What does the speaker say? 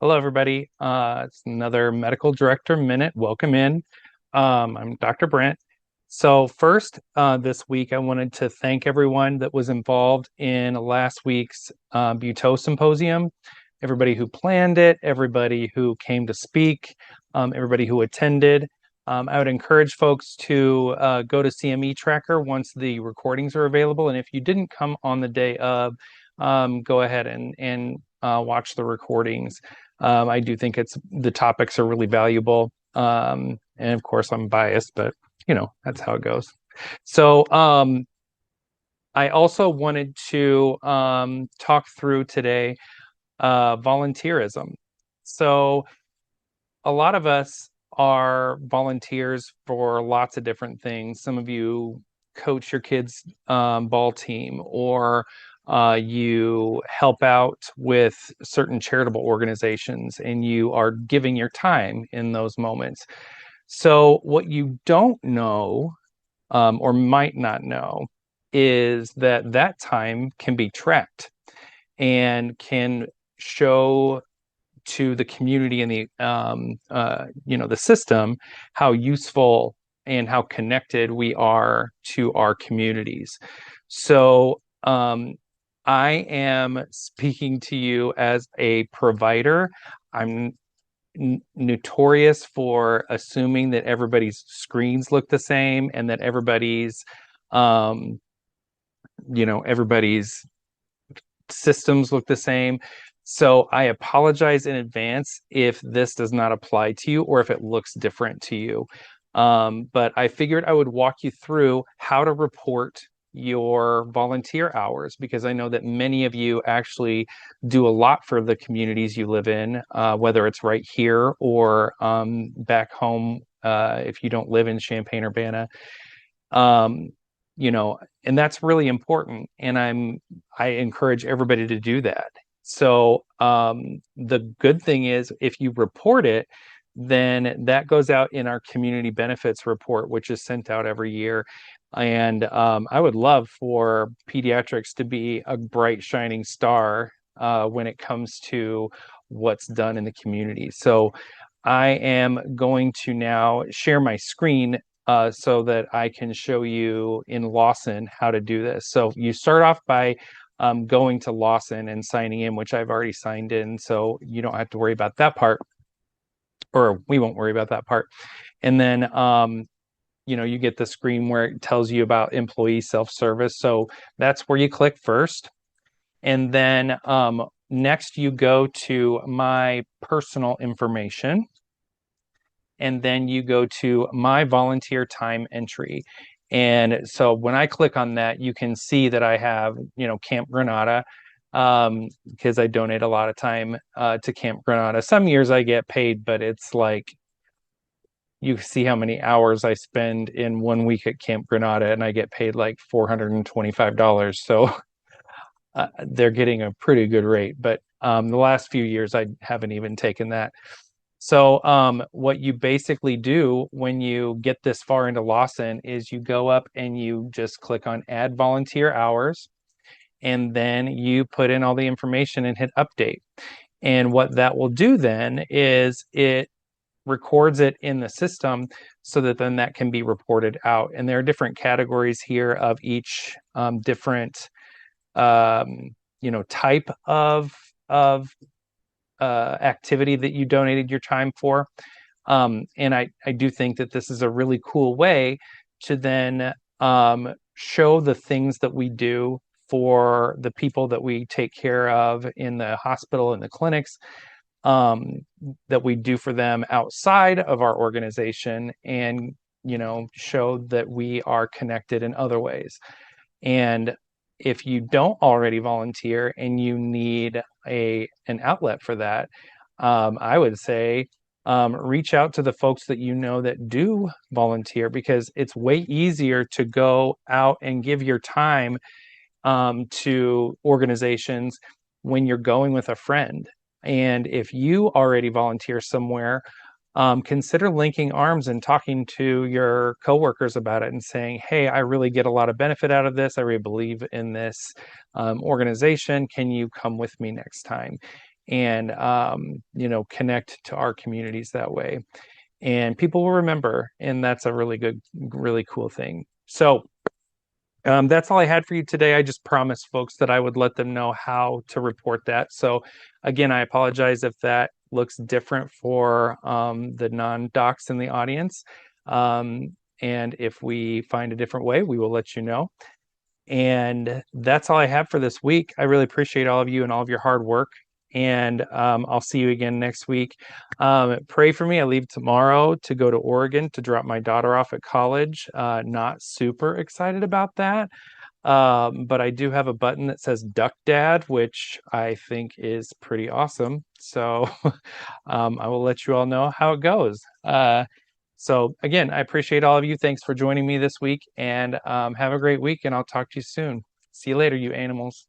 Hello, everybody. It's another Medical Director Minute. Welcome in. I'm Dr. Brent. So first, this week, I wanted to thank everyone that was involved in last week's Buetow Symposium, everybody who planned it, everybody who came to speak, everybody who attended. I would encourage folks to go to CME Tracker once the recordings are available. And if you didn't come on the day of, go ahead and watch the recordings. I do think the topics are really valuable. And of course, I'm biased, but that's how it goes. So I also wanted to talk through today volunteerism. So a lot of us are volunteers for lots of different things. Some of you coach your kids' ball team, or you help out with certain charitable organizations, and you are giving your time in those moments. So what you don't know, or might not know, is that that time can be tracked and can show to the community and the system how useful and how connected we are to our communities. So I am speaking to you as a provider. I'm notorious for assuming that everybody's screens look the same and that um, everybody's systems look the same. So I apologize in advance if this does not apply to you or if it looks different to you. But I figured I would walk you through how to report your volunteer hours, because I know that many of you actually do a lot for the communities you live in, whether it's right here or back home if you don't live in Champaign-Urbana. Um, and that's really important. And I encourage everybody to do that. So the good thing is if you report it, then that goes out in our community benefits report, which is sent out every year. And I would love for pediatrics to be a bright, shining star when it comes to what's done in the community. So I am going to now share my screen so that I can show you in Lawson how to do this. So you start off by going to Lawson and signing in, which I've already signed in, so you don't have to worry about that part, or we won't worry about that part. And then you get the screen where it tells you about employee self-service. So that's where you click first. And then next you go to my personal information. And then you go to my volunteer time entry. And so when I click on that, you can see that I have, Camp Granada, because I donate a lot of time to Camp Granada. Some years I get paid, but it's like, you see how many hours I spend in 1 week at Camp Granada, and I get paid like $425. So they're getting a pretty good rate. But the last few years, I haven't even taken that. So what you basically do when you get this far into Lawson is you go up and you just click on add volunteer hours, and then you put in all the information and hit update. And what that will do then is it records it in the system so that then that can be reported out. And there are different categories here of each different type of activity that you donated your time for. And I do think that this is a really cool way to then show the things that we do for the people that we take care of in the hospital and the clinics, that we do for them outside of our organization, and show that we are connected in other ways. And if you don't already volunteer and you need an outlet for that, I would say reach out to the folks that you know that do volunteer, because it's way easier to go out and give your time to organizations when you're going with a friend. And if you already volunteer somewhere, consider linking arms and talking to your coworkers about it and saying, hey, I really get a lot of benefit out of this. I really believe in this organization. Can you come with me next time? and connect to our communities that way. And people will remember, and that's a really good, really cool thing. So that's all I had for you today. I just promised folks that I would let them know how to report that. So again, I apologize if that looks different for the non-docs in the audience. And if we find a different way, we will let you know. And that's all I have for this week. I really appreciate all of you and all of your hard work. And I'll see you again next week. Pray for me. I leave tomorrow to go to Oregon to drop my daughter off at college. Not super excited about that. But I do have a button that says Duck Dad, which I think is pretty awesome. So I will let you all know how it goes. So again, I appreciate all of you. Thanks for joining me this week, and have a great week, and I'll talk to you soon. See you later, you animals.